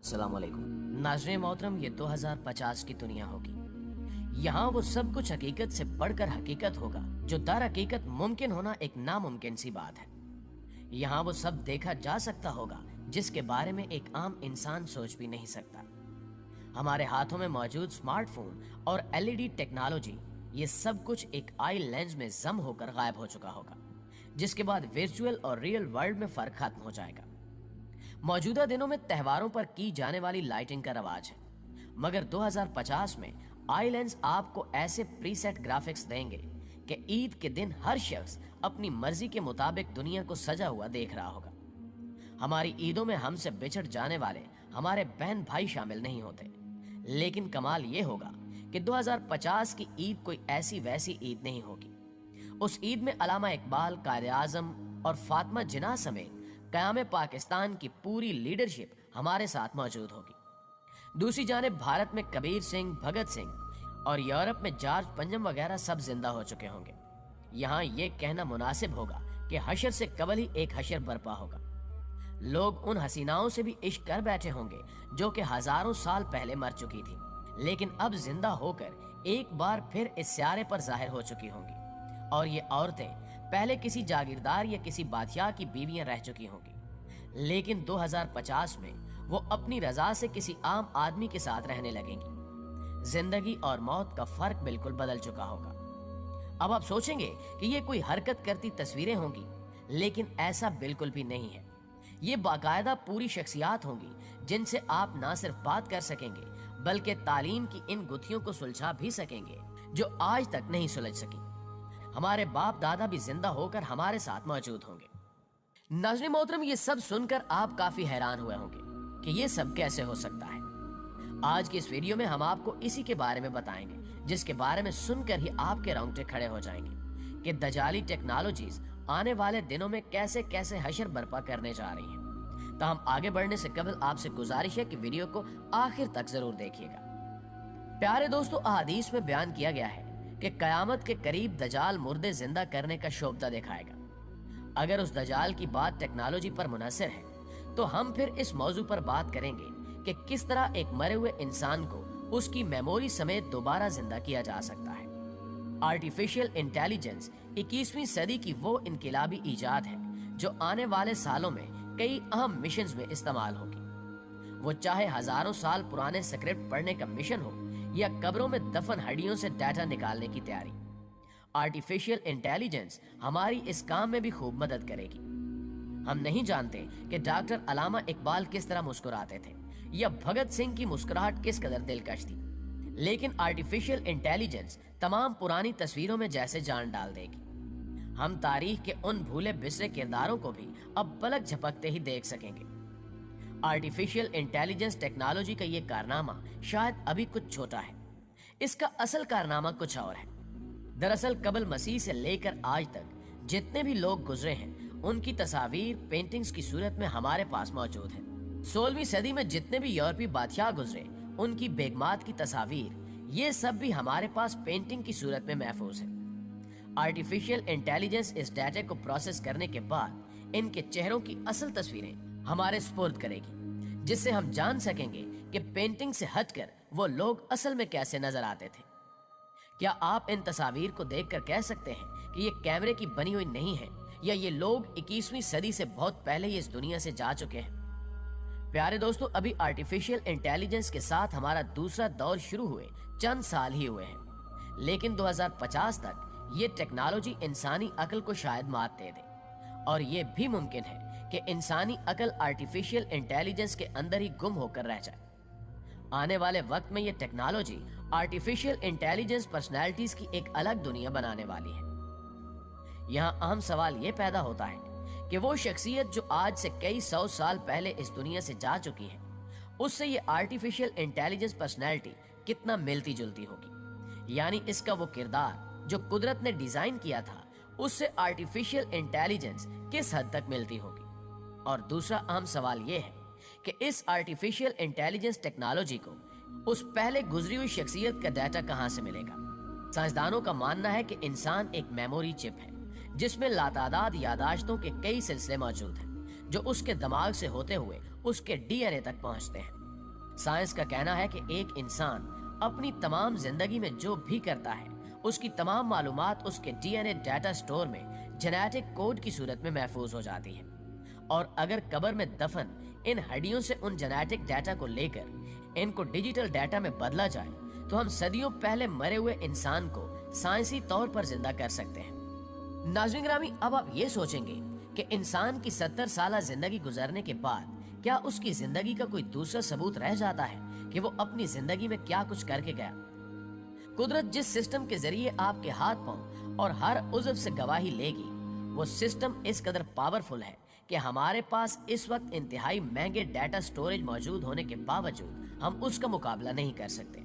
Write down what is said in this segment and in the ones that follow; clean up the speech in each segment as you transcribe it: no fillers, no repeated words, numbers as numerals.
अस्सलाम वालेकुम। नाज़रीन मोहतरम, ये 2050 की दुनिया होगी। यहाँ वो सब कुछ हकीकत से बढ़कर हकीकत होगा जो दर हकीकत मुमकिन होना एक नामुमकिन सी बात है। यहाँ वो सब देखा जा सकता होगा जिसके बारे में एक आम इंसान सोच भी नहीं सकता। हमारे हाथों में मौजूद स्मार्टफोन और एलईडी टेक्नोलॉजी, ये सब कुछ एक आई लेंस में जम होकर गायब हो चुका होगा, जिसके बाद वर्चुअल और रियल वर्ल्ड में फर्क खत्म हो जाएगा। मौजूदा दिनों में त्योहारों पर की जाने वाली लाइटिंग का रवाज है, मगर 2050 में आई लेंस आपको ऐसे प्रीसेट ग्राफिक्स देंगे कि ईद के दिन हर शख्स अपनी मर्जी के मुताबिक दुनिया को सजा हुआ देख रहा होगा। हमारी ईदों में हमसे बिछड़ जाने वाले हमारे बहन भाई शामिल नहीं होते, लेकिन कमाल ये होगा कि 2050 की ईद कोई ऐसी वैसी ईद नहीं होगी। उस ईद में अल्लामा इकबाल, कायदे आजम और फातिमा जिन्ना समेत क़याम पाकिस्तान की पूरी लीडरशिप हमारे साथ मौजूद होगी। दूसरी जानिब भारत में कबीर सिंह, भगत सिंह और यूरोप में जॉर्ज पंजम वगैरह सब जिंदा हो चुके होंगे। यहाँ ये कहना मुनासिब होगा कि हशर से कबल ही एक हशर बर्पा होगा। लोग उन हसीनाओं से भी इश्क कर बैठे होंगे जो कि हजारों साल पहले मर चुकी थी, लेकिन अब जिंदा होकर एक बार फिर इस स्यारे पर जाहिर हो चुकी होंगी। और ये औरतें पहले किसी जागीरदार या किसी बादशाह की बीवियां रह चुकी होंगी, लेकिन 2050 में वो अपनी रजा से किसी आम आदमी के साथ रहने लगेंगी। जिंदगी और मौत का फर्क बिल्कुल बदल चुका होगा। अब आप सोचेंगे कि ये कोई हरकत करती तस्वीरें होंगी, लेकिन ऐसा बिल्कुल भी नहीं है। ये बाकायदा पूरी शख्सियात होंगी जिनसे आप ना सिर्फ बात कर सकेंगे बल्कि तालीम की इन गुत्थियों को सुलझा भी सकेंगे जो आज तक नहीं सुलझ सकी। हमारे बाप दादा भी जिंदा होकर हमारे साथ मौजूद होंगे। नाज़रीन मोहतरम, ये सब सुनकर आप काफी हैरान हुए होंगे कि ये सब कैसे हो सकता है। आज की इस वीडियो में हम आपको इसी के बारे में बताएंगे, जिसके बारे में सुनकर ही आपके रोंगटे खड़े हो जाएंगे कि दजाली टेक्नोलॉजीज आने वाले दिनों में कैसे कैसे हशर बर्पा करने जा रही हैं। तो हम आगे बढ़ने से कबल आपसे गुजारिश है कि वीडियो को आखिर तक जरूर देखिएगा। प्यारे दोस्तों, अहादीस में बयान किया गया है कि कयामत के करीब दजाल मुर्दे जिंदा करने का शोबदा दिखाएगा। अगर उस दजाल की बात टेक्नोलॉजी पर मुनहसर है तो हम फिर इस मौजू पर बात करेंगे कि किस तरह एक मरे हुए इंसान को उसकी मेमोरी समेत दोबारा जिंदा किया जा सकता है। आर्टिफिशियल इंटेलिजेंस 21वीं सदी की वो इनकलाबी इजाद है जो आने वाले सालों में कई अहम मिशंस में इस्तेमाल होगी। वो चाहे हजारों साल पुराने स्क्रिप्ट पढ़ने का मिशन हो या कब्रों में दफन हड्डियों से डाटा निकालने की तैयारी, आर्टिफिशियल इंटेलिजेंस हमारी इस काम में भी खूब मदद करेगी। हम नहीं जानते कि डॉक्टर अल्लामा इकबाल किस तरह मुस्कुराते थे या भगत सिंह की मुस्कुराहट किस कदर दिलकश थी, लेकिन आर्टिफिशियल इंटेलिजेंस तमाम पुरानी तस्वीरों में जैसे जान डाल देगी। हम तारीख के उन भूले बिसरे किरदारों को भी अब पलक झपकते ही देख सकेंगे। आर्टिफिशियल इंटेलिजेंस टेक्नोलॉजी का ये कारनामा शायद अभी कुछ छोटा है, इसका असल कारनामा कुछ और है। दरअसल कबल मसीह से लेकर आज तक जितने भी लोग गुजरे हैं उनकी तस्वीर पेंटिंग्स की सूरत में हमारे पास मौजूद है। 16वीं सदी में जितने भी यूरोपीय बादशाह गुजरे उनकी बेगमात की तस्वीर, ये सब भी हमारे पास पेंटिंग की सूरत में महफूज है। आर्टिफिशियल इंटेलिजेंस इस डाटा को प्रोसेस करने के बाद इनके चेहरों की असल तस्वीरें हमारे स्पुर्द करेगी, जिससे हम जान सकेंगे कि पेंटिंग से हटकर वो लोग असल में कैसे नजर आते थे। क्या आप इन तस्वीर को देखकर कह सकते हैं कि ये कैमरे की बनी हुई नहीं है या ये लोग 21वीं सदी से बहुत पहले ही इस दुनिया से जा चुके हैं? प्यारे दोस्तों, अभी आर्टिफिशियल इंटेलिजेंस के साथ हमारा दूसरा दौर शुरू हुए चंद साल ही हुए हैं, लेकिन 2050 तक ये टेक्नोलॉजी इंसानी अक्ल को शायद मात दे दे, और ये भी मुमकिन है कि इंसानी अकल आर्टिफिशियल इंटेलिजेंस के अंदर ही गुम होकर रह जाए। आने वाले वक्त में ये टेक्नोलॉजी आर्टिफिशियल इंटेलिजेंस पर्सनैलिटीज की एक अलग दुनिया बनाने वाली है। यहाँ अहम सवाल ये पैदा होता है कि वो शख्सियत जो आज से कई 100 साल पहले इस दुनिया से जा चुकी है, उससे ये आर्टिफिशियल इंटेलिजेंस पर्सनैलिटी कितना मिलती जुलती होगी। यानी इसका वो किरदार जो कुदरत ने डिजाइन किया था उससे आर्टिफिशियल इंटेलिजेंस किस हद तक मिलती होगी। और दूसरा अहम सवाल यह है कि इस आर्टिफिशियल इंटेलिजेंस टेक्नोलॉजी को उस पहले गुजरी हुई शख्सियत का डाटा कहां से मिलेगा। साइंसदानों का मानना है कि इंसान एक मेमोरी चिप है जिसमें लातादाद यादाश्तों के कई सिलसिले मौजूद हैं जो उसके दिमाग से होते हुए उसके डीएनए तक पहुंचते हैं। سائنس کا کہنا ہے کہ ایک انسان اپنی تمام زندگی میں جو بھی کرتا ہے اس کی تمام معلومات اس کے ڈی این اے ڈیٹا سٹور میں جینیٹک کوڈ کی صورت میں محفوظ ہو جاتی ہے، اور اگر قبر میں دفن ان ہڈیوں سے ان جینیٹک ڈیٹا کو لے کر ان کو ڈیجیٹل ڈیٹا میں بدلا جائے تو ہم صدیوں پہلے مرے ہوئے انسان کو سائنسی طور پر زندہ کر سکتے ہیں۔ ناظرین گرامی، اب آپ یہ سوچیں گے کہ انسان کی 70 سالہ زندگی گزرنے کے بعد کیا اس کی زندگی کا کوئی دوسرا ثبوت رہ جاتا ہے کہ وہ اپنی زندگی میں کیا کچھ کر کے گیا؟ قدرت جس سسٹم کے ذریعے آپ کے ہاتھ پاؤں اور ہر عضو سے گواہی لے گی، وہ سسٹم اس قدر پاورفل ہے کہ ہمارے پاس اس وقت انتہائی مہنگے ڈیٹا سٹوریج موجود ہونے کے باوجود ہم اس کا مقابلہ نہیں کر سکتے۔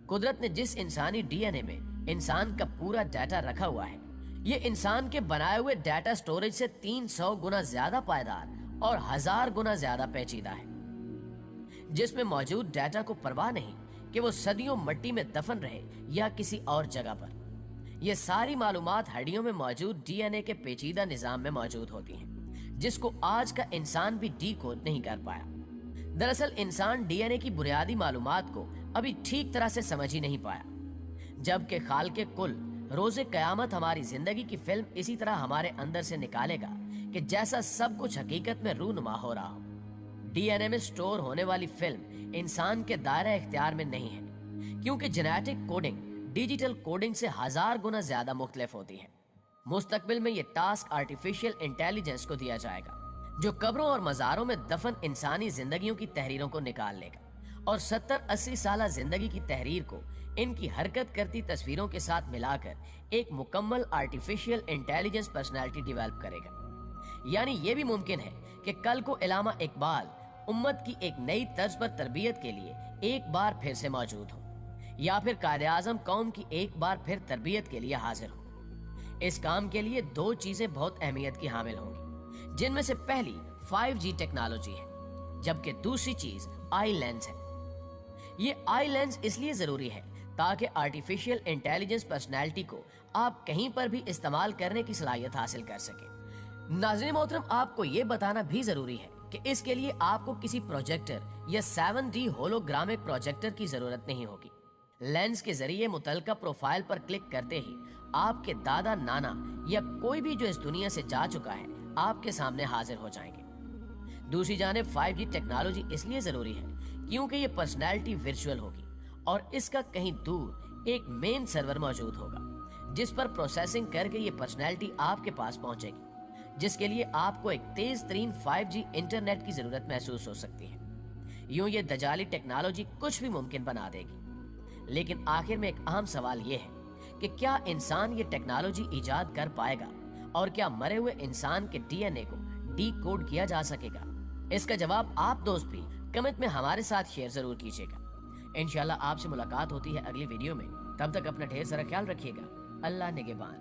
قدرت نے جس انسانی ڈی این اے میں انسان کا پورا ڈیٹا رکھا ہوا ہے، یہ انسان کے بنائے ہوئے ڈیٹا سٹوریج سے 300 گنا زیادہ پائیدار اور 1000 گنا زیادہ پیچیدہ ہے، جس میں موجود ڈیٹا کو پرواہ نہیں کہ وہ صدیوں مٹی میں دفن رہے یا کسی اور جگہ پر۔ یہ ساری معلومات ہڈیوں میں موجود ڈی این اے کے پیچیدہ نظام میں موجود ہوتی ہیں، جس کو آج کا انسان بھی ڈی کوڈ نہیں کر پایا۔ دراصل انسان ڈی این اے کی بنیادی معلومات کو ابھی ٹھیک طرح سے سمجھ ہی نہیں پایا، جبکہ خالق کل روز قیامت ہماری زندگی کی فلم اسی طرح ہمارے اندر سے نکالے گا کہ جیسا سب کچھ حقیقت میں رونما ہو رہا ہو۔ ڈی این اے میں سٹور ہونے والی فلم انسان کے دائرہ اختیار میں نہیں ہے، کیونکہ جینیٹک کوڈنگ ڈیجیٹل کوڈنگ سے 1000 گنا زیادہ مختلف ہوتی ہے۔ مستقبل میں یہ ٹاسک آرٹیفیشل انٹیلیجنس کو دیا جائے گا، جو قبروں اور مزاروں میں دفن انسانی زندگیوں کی تحریروں کو نکال لے گا اور 70-80 سالہ زندگی کی تحریر کو ان کی حرکت کرتی تصویروں کے ساتھ ملا کر ایک مکمل آرٹیفیشل انٹیلیجنس پرسنالٹی ڈیولپ کرے گا۔ یعنی یہ بھی ممکن ہے کہ کل کو علامہ اقبال امت کی ایک نئی طرز پر تربیت کے لیے ایک بار پھر سے موجود ہو، یا پھر قائد اعظم قوم کی ایک بار پھر تربیت کے لیے حاضر ہو۔ اس کام کے لیے 2 چیزیں بہت اہمیت کی حامل ہوں گی، جن میں سے پہلی 5G ٹیکنالوجی ہے، جبکہ دوسری چیز آئی لینس ہے۔ یہ آئی لینس اس لیے ضروری ہے تاکہ آرٹیفیشل انٹیلیجنس پرسنالٹی کو آپ کہیں پر بھی استعمال کرنے کی صلاحیت حاصل کر سکیں۔ ناظرین محترم، آپ کو یہ بتانا بھی ضروری ہے کہ اس کے لیے آپ کو کسی پروجیکٹر یا 7D ہولوگرامک پروجیکٹر کی ضرورت نہیں ہوگی۔ لینس کے ذریعے متعلقہ پروفائل پر کلک کرتے ہی آپ کے دادا، نانا یا کوئی بھی جو اس دنیا سے جا چکا ہے آپ کے سامنے حاضر ہو جائیں گے۔ دوسری جانب 5G ٹیکنالوجی اس لیے ضروری ہے کیونکہ یہ پرسنالٹی ورچوئل ہوگی اور اس کا کہیں دور ایک مین سرور موجود ہوگا جس پر پروسیسنگ کر کے یہ پرسنالٹی آپ کے پاس پہنچے گی، جس کے لیے آپ کو ایک تیز ترین 5G انٹرنیٹ کی ضرورت محسوس ہو سکتی ہے۔ یوں یہ دجالی ٹیکنالوجی کچھ بھی ممکن بنا دے گی، لیکن آخر میں ایک اہم سوال یہ ہے کہ کیا انسان یہ ٹیکنالوجی ایجاد کر پائے گا، اور کیا مرے ہوئے انسان کے ڈی این اے کو ڈی کوڈ کیا جا سکے گا؟ اس کا جواب آپ دوست بھی کمنٹ میں ہمارے ساتھ شیئر ضرور کیجیے گا۔ انشاءاللہ آپ سے ملاقات ہوتی ہے اگلی ویڈیو میں، تب تک اپنا ڈھیر سارا خیال رکھیے گا۔ اللہ نگہبان۔